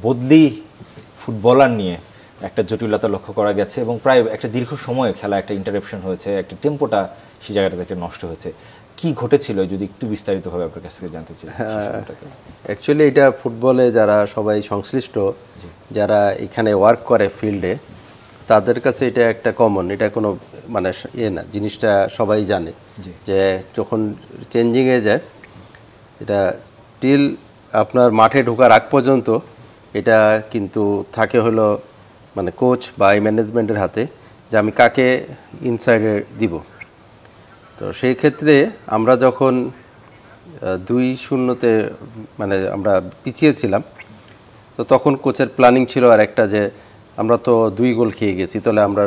বদলি ফুটবলার নিয়ে একটা জটিলতা লক্ষ্য করা গেছে এবং প্রায় একটা দীর্ঘ সময় খেলা একটা ইন্টারাপশন হয়েছে, একটা টেম্পোটা সেই জায়গাটা থেকে নষ্ট হয়েছে। কি ঘটেছিল যদি একটু বিস্তারিতভাবে আপনার কাছ থেকে জানতে চাই। অ্যাকচুয়ালি এটা ফুটবলে যারা সবাই সংশ্লিষ্ট, যারা এখানে ওয়ার্ক করে ফিল্ডে, তাদের কাছে এটা একটা কমন, এটা কোনো মানে না, জিনিসটা সবাই জানে যে যখন চেঞ্জিংয়ে যায় এটা টিল আপনার মাঠে ঢোকার আগ পর্যন্ত এটা কিন্তু থাকে হলো মানে কোচ বা ম্যানেজমেন্টের হাতে যে আমি কাকে ইনসাইডে দিব। তো সেই ক্ষেত্রে আমরা যখন 2-0 মানে আমরা পিছিয়েছিলাম, তো তখন কোচের প্ল্যানিং ছিল আর একটা যে আমরা তো 2 গোল খেয়ে গেছি, তাহলে আমরা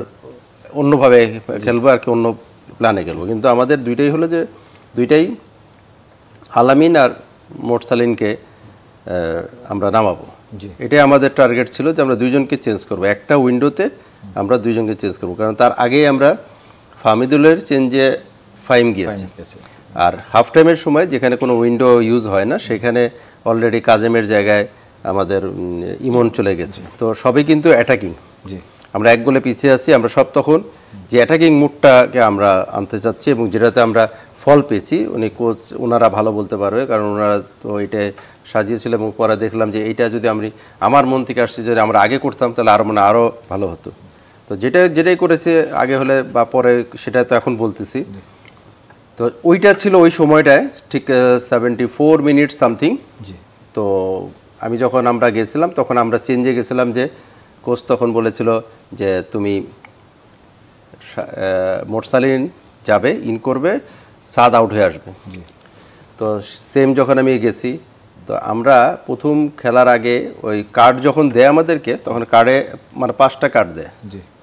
অন্যভাবে খেলবো আর কি, অন্য প্ল্যানে খেলবো। কিন্তু আমাদের দুইটাই হলো যে দুইটাই আলামিন আর মোরসালিনকে আমরা নামাবো, এটাই আমাদের টার্গেট ছিল যে আমরা দুইজনকে চেঞ্জ করব, একটা উইন্ডোতে আমরা দুইজনকে চেঞ্জ করব। কারণ তার আগেই আমরা ফাহমিদুলের চেঞ্জে ফাইম গিয়েছে, আর হাফ টাইমের সময় যেখানে কোনো উইন্ডো ইউজ হয় না সেখানে অলরেডি কাজেমের জায়গায় আমাদের ইমন চলে গেছে। তো সবই কিন্তু অ্যাটাকিং, আমরা 1 গোলে পিছিয়ে আছি। আমরা সব তখন যে অ্যাটাকিং মুডটাকে আমরা আনতে চাচ্ছি এবং যেটাতে আমরা ফল পেয়েছি, উনি কোচ ওনারা ভালো বলতে পারবে, কারণ ওনারা তো এটা সাজিয়েছিল এবং পরে দেখলাম যে এইটা যদি আমার মন থেকে আসছে যদি আমরা আগে করতাম তাহলে আরও ভালো হতো। তো যেটাই করেছে আগে হলে বা পরে সেটা তো এখন বলতেছি। তো ওইটা ছিল ওই সময়টায় ঠিক 74 মিনিট সামথিং। তো আমি যখন আমরা গেছিলাম তখন আমরা চেঞ্জে গেছিলাম, যে কোচ তখন বলেছিল যে তুমি মোরসালিন যাবে, ইন করবে, সাদ আউট হয়ে আসবে। তো সেম যখন আমি গেছি, তো আমরা প্রথম খেলার আগে ওই কার্ড যখন দেয় আমাদেরকে, তখন কার্ডে মানে 5টা কার্ড দেয়,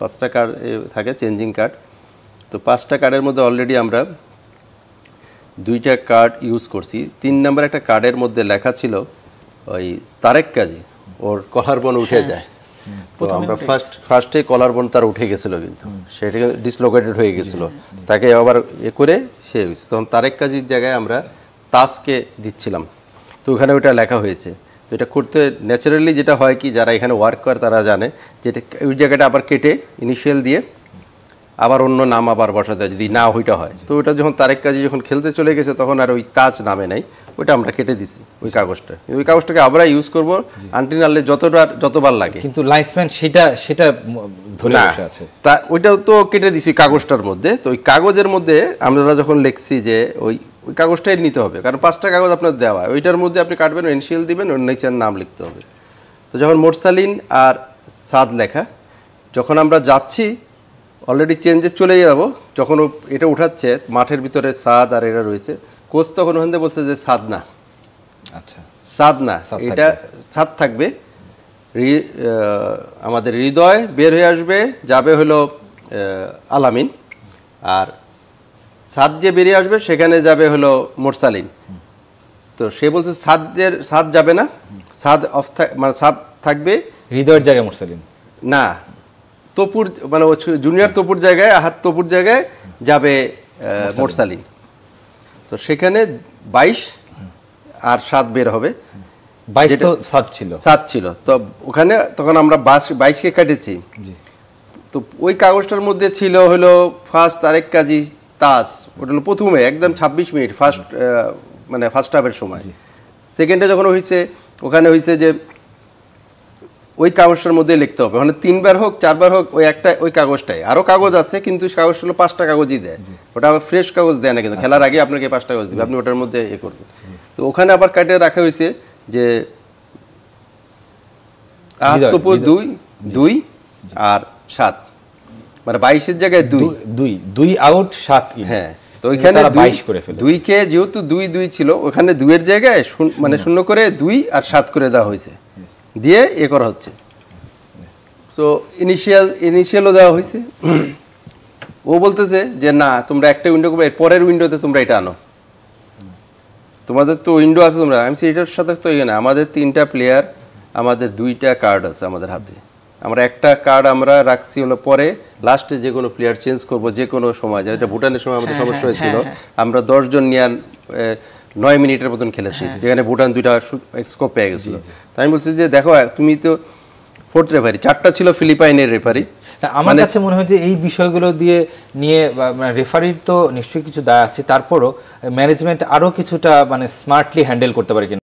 5টা কার্ড থাকে চেঞ্জিং কার্ড। তো 5টা কার্ডের মধ্যে অলরেডি আমরা 2টা কার্ড ইউজ করছি। 3 নম্বর একটা কার্ডের মধ্যে লেখা ছিল ওই তারেক কাজী, ওর কলার বোন উঠে যায়। তো আমরা ফার্স্টে কলার বোন তার উঠে গেছিলো, কিন্তু সেটা ডিসলোকেটেড হয়ে গেছিলো, তাকে আবার করে সে হয়েছে। তখন তারেক কাজীর জায়গায় আমরা তাসকে দিচ্ছিলাম, তো ওখানে ওইটা লেখা হয়েছে। তো এটা করতে ন্যাচারালি যেটা হয় কি, যারা এখানে ওয়ার্ক করে তারা জানে যেটা ওই জায়গাটা আবার কেটে ইনিশিয়াল দিয়ে আবার অন্য নাম আবার বসাতে হয় যদি না ওইটা হয়। তো ওইটা যখন তারেক কাজী যখন খেলতে চলে গেছে তখন আর ওই তাজ নামে নাই, ওইটা আমরা কেটে দিছি ওই কাগজটা। ওই কাগজটাকে আমরা ইউজ করবো আনটিনালে যতবার লাগে, কিন্তু লাইসম্যান সেটা ধরে বসে আছে, তা ওইটাও তো কেটে দিছি কাগজটার মধ্যে। তো ওই কাগজের মধ্যে আমরা যখন লিখছি যে ওই কাগজটাই নিতে হবে, কারণ 5টা কাগজ আপনার দেওয়া, ওইটার মধ্যে আপনি কাটবেন, ইনিশিয়াল দিবেন, ওর নিচের নাম লিখতে হবে। তো যখন মোরসালিন আর সাদ লেখা, যখন আমরা যাচ্ছি অলরেডি চেঞ্জে চলে যাব, যখন এটা উঠাচ্ছে মাঠের ভিতরে সাদ আর এরা রয়েছে, কোচ তখন ওখান থেকে বলছে যে সাদ না, আচ্ছা সাদ না, এটা সাদ থাকবে, আমাদের হৃদয় বের হয়ে আসবে, যাবে হলো আলামিন, আর সাদ যে বেরিয়ে আসবে সেখানে যাবে হলো মোরসালিন। তো সে বলছে সাদ যাবে না, সাদ অফ মানে সাদ থাকবে হৃদয়ের জায়গায় মোরসালিন না, তপুর মানে জুনিয়র তপুর জায়গায়, আহাত তপুর জায়গায় যাবে মোরসালিন। তো সেখানে 22 আর 7 বের হবে, 22 তো সাদ ছিল। তো ওখানে তখন আমরা 22কে কাটেছি। তো ওই কাগজটার মধ্যে ছিল হলো ফার্স্ট তারেক কাজী তাজ, ওটা হলো প্রথমে একদম 26 মিনিট মানে ফার্স্ট হাফের সময়। সেকেন্ডে যখন হয়েছে ওখানে হয়েছে যে ওই কাগজটার মধ্যে লিখতে হবে, ওখানে 3 বার হোক 4 বার হোক ওই কাগজটাই। আরও কাগজ আছে কিন্তু কাগজটা হলো 5টা কাগজই দেয়, ওটা আবার ফ্রেশ কাগজ দেয় না, কিন্তু খেলার আগে আপনাকে 5টা কাগজ দেবে, আপনি ওটার মধ্যে করবেন। তো ওখানে আবার কাটে রাখা হয়েছে যে 2 আর 7, মানে 22-এর জায়গায় 2 আউট 7 ইন। হ্যাঁ, তো ওইখানে 22 করে ফেলে, 2কে যেহেতু 2 ছিল, ওখানে 2-এর জায়গায় মানে 0 করে 2 আর 7 করে দেওয়া হয়েছে, দিয়ে করা হচ্ছে। তো ইনিশিয়ালও দেওয়া হয়েছে। ও বলতেছে যে না, তোমরা একটা উইন্ডো করবে, পরের উইন্ডোতে তোমরা এটা আনো, তোমাদের তো উইন্ডো আছে তোমরা। আমি এটার সাথে তো এখানে আমাদের 3টা প্লেয়ার, আমাদের 2টা কার্ড আছে আমাদের হাতে, আমরা একটা কার্ড আমরা রাখছি হলো পরে লাস্টে যে কোনো প্লেয়ার চেঞ্জ করব যে কোনো সময়, যেটা ভুটানের সময় আমাদের সমস্যা হয়েছিল, আমরা 10 জন নিয়ে 9 মিনিটের মতন খেলেছি, যেখানে ভুটান 2টা স্কোপ পেয়ে গেছিল। তাই আমি বলছি যে দেখো তুমি তো 4th রেফারি, 4টা ছিল ফিলিপাইনের রেফারি। আমার কাছে মনে হয় যে এই বিষয়গুলো নিয়ে রেফারির তো নিশ্চয়ই কিছু দায় আছে, তারপরও ম্যানেজমেন্ট আরো কিছুটা মানে স্মার্টলি হ্যান্ডেল করতে পারে কিনা।